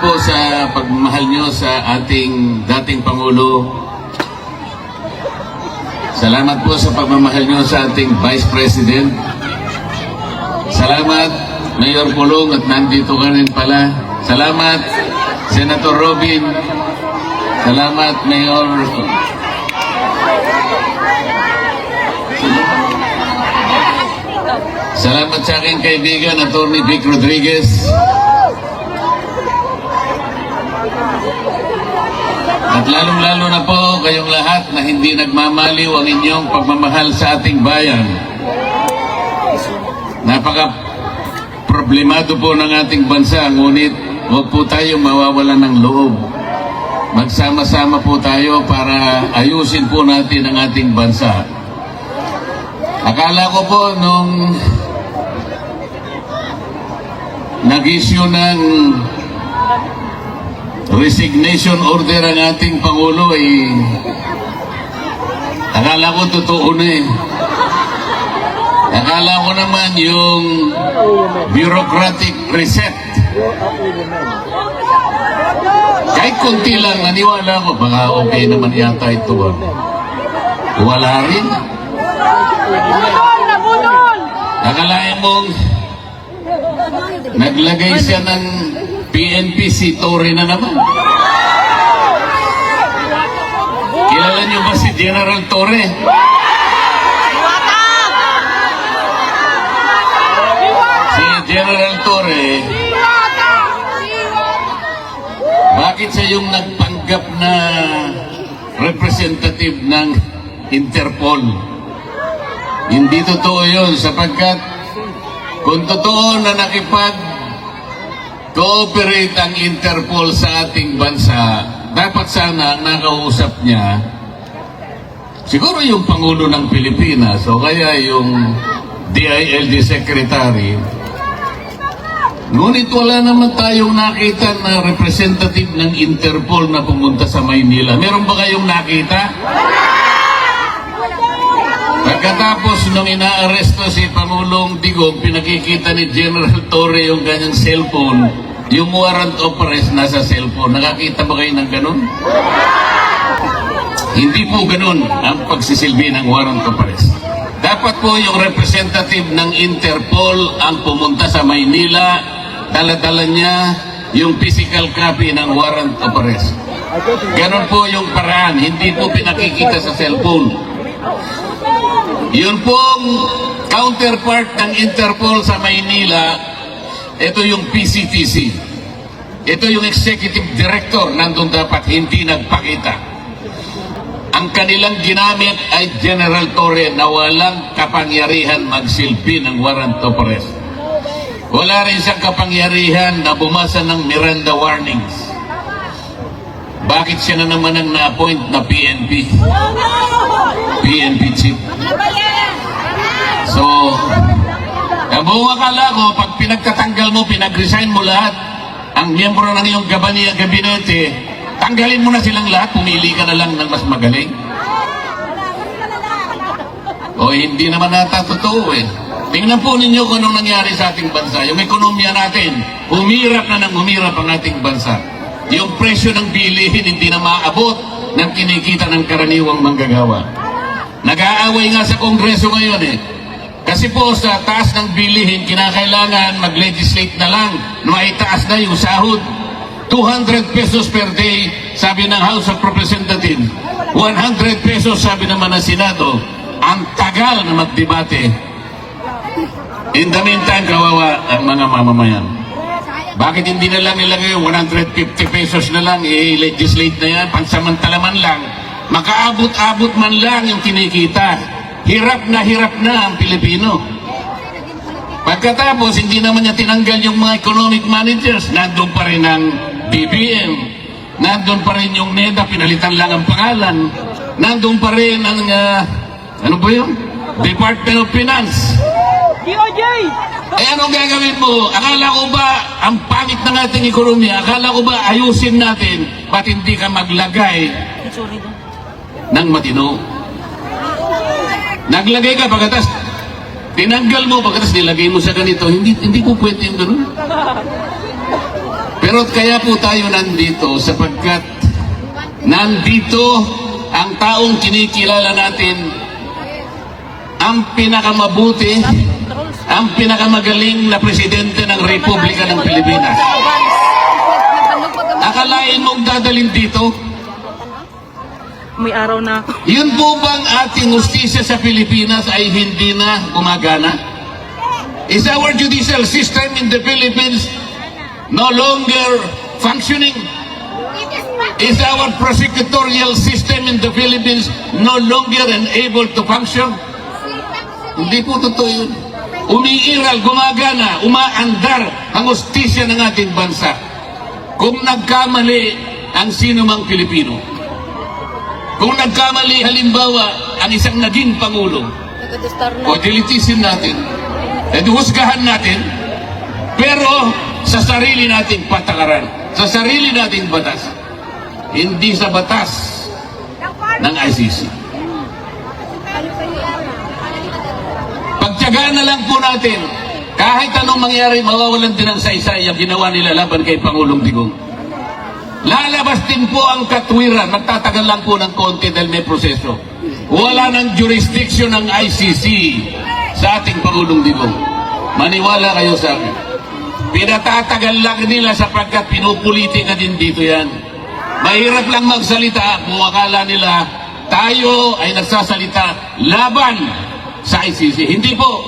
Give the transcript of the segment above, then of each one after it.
po sa pagmamahal nyo sa ating dating Pangulo. Salamat po sa pagmamahal nyo sa ating Vice President. Salamat, Mayor Pulong, at nandito ka rin pala. Salamat, Senator Robin. Salamat, Mayor. Salamat sa aking kaibigan, Atty. Vic Rodriguez. At lalong-lalo na po kayong lahat na hindi nagmamaliw ang inyong pagmamahal sa ating bayan. Napaka-problemado po ng ating bansa, ngunit huwag po tayong mawawalan ng loob. Magsama-sama po tayo para ayusin po natin ang ating bansa. Akala ko po nung nag-issue ng resignation order ang ating Pangulo akala ko totoo na Akala ko naman yung bureaucratic reset. Kahit konti lang, naniwala ko, baka okay naman yata ito. Wala rin. Akalain mong naglagay siya ng PNP, si Torre na naman. Kilala niyo ba si General Torre? Si General Torre, bakit siya yung nagpanggap na representative ng Interpol? Hindi totoo yun, sapagkat kung totoo na nakipag-cooperate ang Interpol sa ating bansa, dapat sana ang nakausap niya siguro yung Pangulo ng Pilipinas o kaya yung DILG Secretary. Ngunit wala naman tayong nakita na representative ng Interpol na pumunta sa Maynila. Meron ba kayong nakita? Pagkatapos nung inaaresto si Pangulong Digong, pinakikita ni General Torre yung kanyang cellphone, yung warrant of arrest nasa cellphone. Nakakita ba kayo ng ganun? Hindi po ganun ang pagsisilbi ng warrant of arrest. Dapat po yung representative ng Interpol ang pumunta sa Maynila, dala-dala niya yung physical copy ng warrant of arrest. Ganun po yung paraan, hindi po pinakikita sa cellphone. Yun pong counterpart ng Interpol sa Maynila, ito yung PCTC. Ito yung executive director, nandun dapat hindi nagpakita. Ang kanilang ginamit ay General Torre na walang kapangyarihan magsilbi ng warrant of arrest. Wala rin siyang kapangyarihan na bumasa ng Miranda warnings. Bakit siya na naman ang na-appoint na PNP chief? So, ang buong akala ko, pag pinagtatanggal mo, pinag-resign mo lahat, ang miyembro ng iyong gabinete, tanggalin mo na silang lahat, pumili ka na lang ng mas magaling. O hindi naman nata totoo Tingnan po ninyo kung anong nangyari sa ating bansa. Yung ekonomiya natin, humirap na ng humirap ang ating bansa. Yung presyo ng bilihin hindi na maaabot ng kinikita ng karaniwang manggagawa. Nag-aaway nga sa Kongreso ngayon Kasi po sa taas ng bilihin, kinakailangan mag-legislate na lang na maitaas na yung sahod. 200 pesos per day, sabi ng House of Representatives. 100 pesos, sabi naman ng Senado. Ang tagal na magdebate. In the meantime, kawawa ang mga mamamayan. Bakit hindi na lang nilagay 150 pesos na lang, i-legislate na yan, pansamantala man lang, makaabot-abot man lang yung kinikita. Hirap na ang Pilipino. Pagkatapos, hindi naman niya tinanggal yung mga economic managers. Nandun pa rin ang BBM. Nandun pa rin yung NEDA, pinalitan lang ang pangalan. Nandun pa rin ang, ano ba yun? Department of Finance. DOJ! Anong gagawin mo? Akala ko ba ang pangit ng ating ekonomiya? Akala ko ba ayusin natin? Ba't hindi ka maglagay ng matino? Naglagay ka, pagkatas tinanggal mo, pagkatas nilagay mo sa ganito. Hindi po pwede yung ganun. Pero kaya po tayo nandito sapagkat nandito ang taong kinikilala natin, ang pinakamabuti, ang pinakamagaling na presidente ng Republika ng Pilipinas. Akalain mong dadalhin dito? May araw na. Yun po bang ating justisya sa Pilipinas ay hindi na gumagana? Is our judicial system in the Philippines no longer functioning? Is our prosecutorial system in the Philippines no longer able to function? Hindi po totoo yun. Umiiral, gumagana, umaandar ang justisya ng ating bansa. Kung nagkamali ang sino mang Pilipino, kung nagkamali halimbawa ang isang naging Pangulo, o dilitisin natin, at husgahan natin, pero sa sarili nating patakaran, sa sarili nating batas, hindi sa batas ng ICC. Pagtiyagaan na lang po natin, kahit anong mangyari, mawawalan din ang saysay ang ginawa nila laban kay Pangulong Digong. Lalabas din po ang katwiran, magtatagal lang po ng konti dahil may proseso. Wala ng jurisdiction ng ICC sa ating Pangulong Digong. Maniwala kayo sa akin. Pinatatagal lang nila sapagkat pinupolitika din dito yan. Mahirap lang magsalita kung akala nila tayo ay nagsasalita laban sa ICC. Hindi po.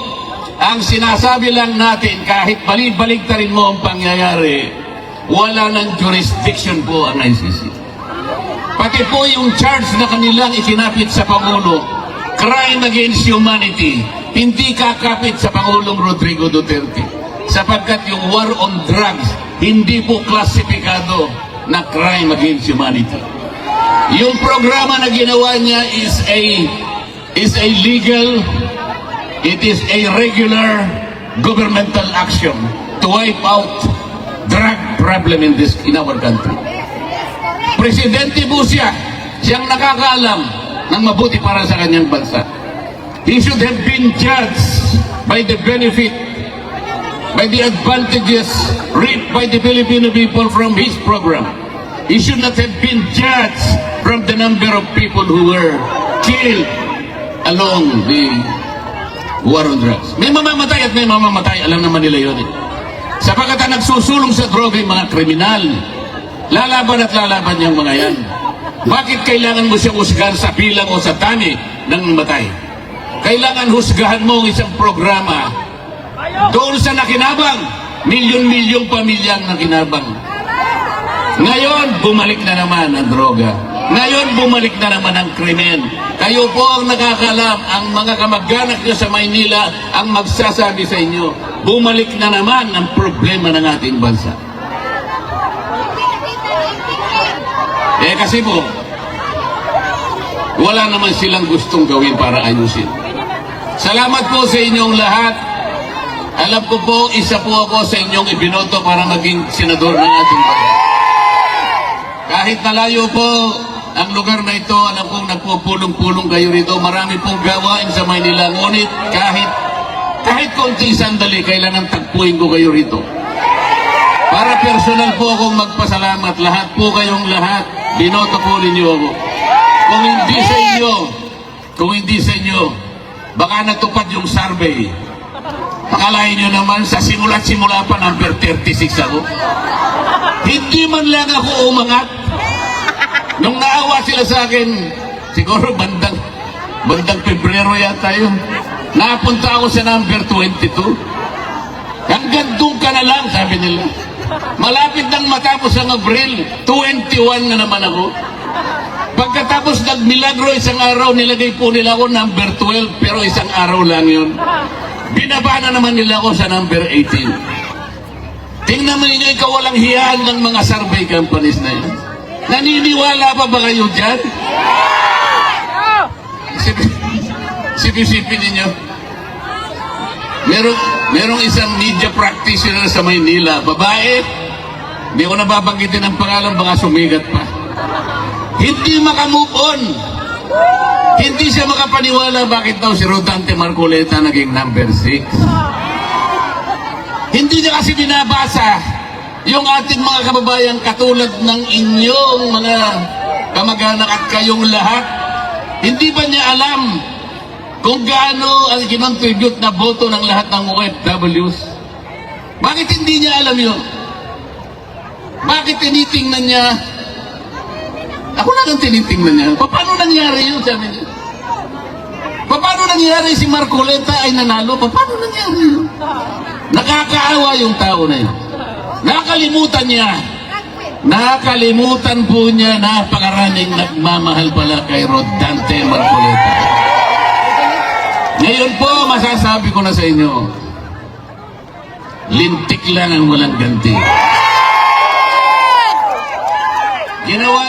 Ang sinasabi lang natin, kahit balik-baliktarin mo ang pangyayari, wala ng jurisdiction po ang ICC. Pati po yung charge na kanilang ikinapit sa Pangulo, crime against humanity, hindi kakapit sa Pangulong Rodrigo Duterte. Sapagkat yung war on drugs, hindi po klasipikado na crime against humanity. Yung programa na ginawa niya is a legal, it is a regular governmental action to wipe out drug problem in our country. Presidente po siya, siyang nakakaalam ng mabuti para sa kanyang bansa. He should have been judged by the benefit, by the advantages reaped by the Filipino people from his program. He should not have been judged from the number of people who were killed along the war on drugs. May mamamatay at may mamamatay, alam naman nila yun eh. Sapagkat ang nagsusulong sa droga yung mga kriminal, lalaban at lalaban yung mga yan. Bakit kailangan mo siyang husgahan sa bilang o sa dami ng matay? Kailangan husgahan mo ang isang programa doon sa nakinabang, milyon-milyong pamilyang nakinabang. Ngayon, bumalik na naman ang droga. Ngayon, bumalik na naman ang krimen. Kayo po ang nakakalam, ang mga kamag-anak nyo sa Maynila ang magsasabi sa inyo, bumalik na naman ang problema ng ating bansa. Kasi po, wala naman silang gustong gawin para ayusin. Salamat po sa inyong lahat. Alam ko po, isa po ako sa inyong ibinoto para maging senador ng ating bansa. Kahit nalayo po ang lugar na ito, alam kong nagpupulong-pulong kayo rito. Marami pong gawain sa Maynila. Ngunit kahit konting sandali, kailangan tagpuin ko kayo rito. Para personal po akong magpasalamat. Lahat po kayong lahat, binoto po ninyo ako. Kung hindi sa inyo, baka natupad yung survey. Pakalain nyo naman, sa simula't-simula pa, number 36 ako. Hindi man lang ako umangat. Nung naawa sila sa akin, siguro bandang Pebrero yata yun. Napunta ako sa number 22. Hanggang doon ka na lang, sabi nila. Malapit nang matapos ang Abril, 21 na naman ako. Pagkatapos nagmilagro isang araw, nilagay po nila ako number 12, pero isang araw lang yun. Binaba na naman nila ako sa number 18. Tingnan mo ninyo, ikaw walang hiyahan ng mga survey companies na yan. Naniniwala pa ba kayo dyan? Sipi-sipi ninyo. Merong isang media practitioner sa Maynila, babae, hindi ko nababanggitin ang pangalan, baka sumigat pa. Hindi makamove on. Hindi siya makapaniwala bakit daw si Rodante Marcoleta naging number 6. Hindi niya kasi binabasa yung ating mga kababayan katulad ng inyong mga kamag-anak at kayong lahat, hindi ba niya alam kung gaano ang kinontribute na boto ng lahat ng OFWs? Bakit hindi niya alam yun? Bakit tinitingnan niya? Ako lang ang tinitingnan niya. Paano nangyari yun, sabi niya? Paano nangyari si Marcoleta ay nanalo? Paano nangyari yun? Nakakaawa yung tao na yun. Nakalimutan po niya napakaraming nagmamahal pala kay Rodante Marcoleta. Ngayon po, masasabi ko na sa inyo, lintik lang ang walang ganti. Ginawa,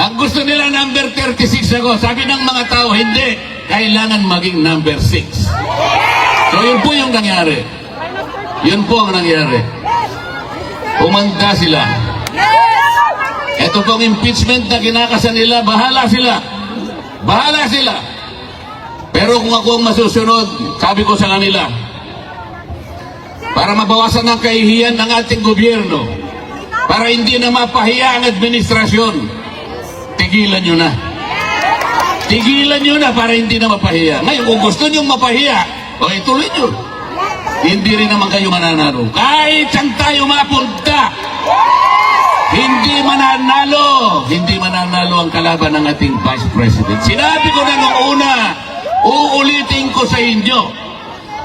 ang gusto nila number 36 ako. Sabi ng mga tao, hindi. Kailangan maging number 6. So yun po yung nangyari. Yun po ang nangyari. Umanda sila. Ito pong impeachment na kinakasan nila, bahala sila. Bahala sila. Pero kung ako ang masusunod, sabi ko sa kanila, para mabawasan ang kahihiyan ng ating gobyerno, para hindi na mapahiya ang administrasyon, tigilan nyo na. Tigilan nyo na para hindi na mapahiya. Ngayon, kung gusto nyo mapahiya, o ituloy nyo. Hindi rin naman kayo mananalo. Kahit saan tayo mapunta, hindi mananalo ang kalaban ng ating Vice President. Sinabi ko na noong una, uulitin ko sa inyo,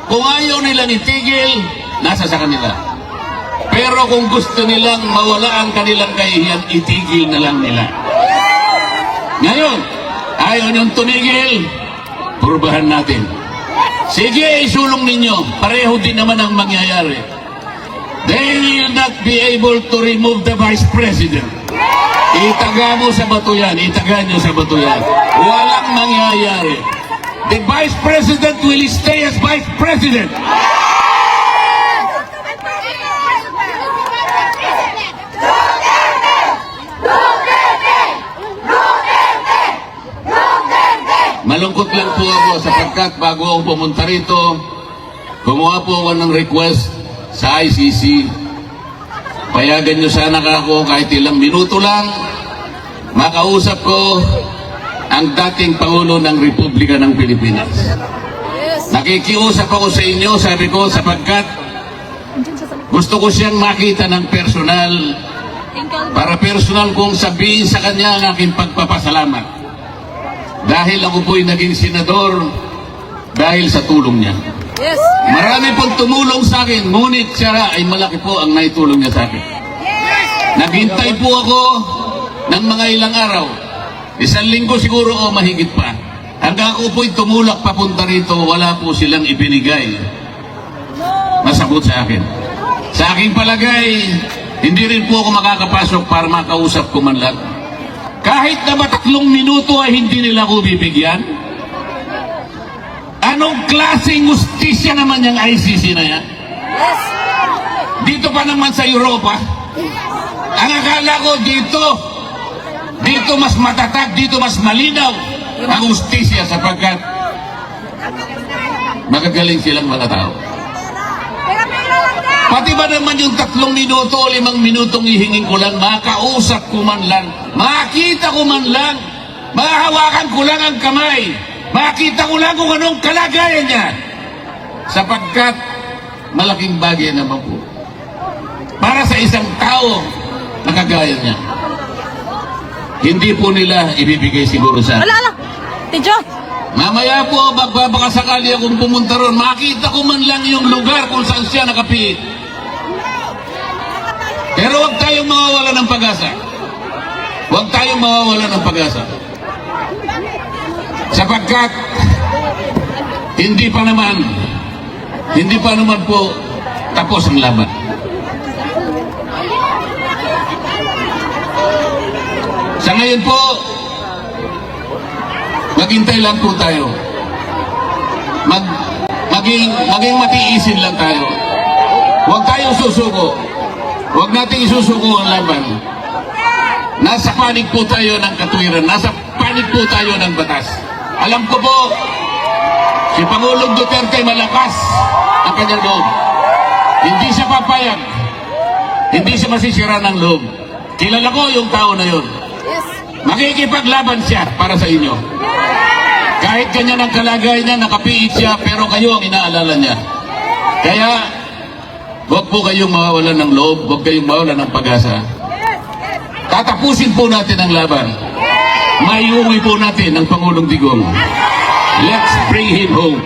kung ayaw nilang itigil, nasa sa kanila. Pero kung gusto nilang mawala ang kanilang kahihiyan, itigil na lang nila. Ngayon, ayaw niyong tumigil, purbahan natin. Sige, isulong ninyo. Pareho din naman ang mangyayari. They will not be able to remove the Vice President. Itaga mo sa bato yan. Itaga nyo sa bato yan. Walang mangyayari. The Vice President will stay as Vice President. Malungkot lang po ako sapagkat bago ako pumunta rito, gumawa po ako ng request sa ICC. Payagan nyo sana ako kahit ilang minuto lang makausap ko ang dating Pangulo ng Republika ng Pilipinas. Nakikiusap ako sa inyo, sabi ko, sapagkat gusto ko siyang makita ng personal para personal kong sabihin sa kanya ang aking pagpapasalamat. Dahil ako po'y naging senador dahil sa tulong niya. Yes. Marami pong tumulong sa akin, ngunit siya ay malaki po ang naitulong niya sa akin. Naghintay po ako ng mga ilang araw. 1 linggo siguro o mahigit pa. Hanggang ako po'y tumulak papunta rito, wala po silang ibinigay na sagot sa akin. Sa aking palagay, hindi rin po ako makakapasok para makausap ko man lang. Kahit na 3 minuto ay hindi nila ako bibigyan. Anong klaseng justisya naman yung ICC na yan? Dito pa naman sa Europa. Ang akala ko dito mas matatag, dito mas malinaw ang justisya sapagkat magagaling silang mga tao. Pati ba naman yung 3 minuto o 5 minutong ihingin ko lang, makausap ko man lang, makita ko man lang, mahawakan ko lang ang kamay, makita ko lang kung anong kalagayan niya. Sapagkat malaking bagay naman po para sa isang tao na kagaya niya. Hindi po nila ibibigay siguro sa akin. Ala! Tidyo! Mamaya po, magbabakasakali akong pumunta ron, makita ko man lang yung lugar kung saan siya nakapiit. Pero huwag tayong mawawala ng pag-asa. Huwag tayong mawawala ng pag-asa. Sapagkat, hindi pa naman po tapos ang laban. Sa ngayon po, maghintay lang po tayo. Maging matiisin lang tayo. Huwag tayong susuko. Huwag nating isusuko ang laban. Nasa panig po tayo ng katwiran. Nasa panig po tayo ng batas. Alam ko po, si Pangulong Duterte malakas ang kanyang loob. Hindi siya papayag Hindi siya masisira ng loob. Kilala ko yung tao na yun. Makikipaglaban siya para sa inyo. Kahit ganyan ang kalagay niya, nakapiit siya, pero kayo ang inaalala niya. Kaya, huwag po kayong mawawalan ng loob, huwag kayong mawawalan ng pag-asa. Tatapusin po natin ang laban. Maiuwi po natin ang Pangulong Digong. Let's bring him home.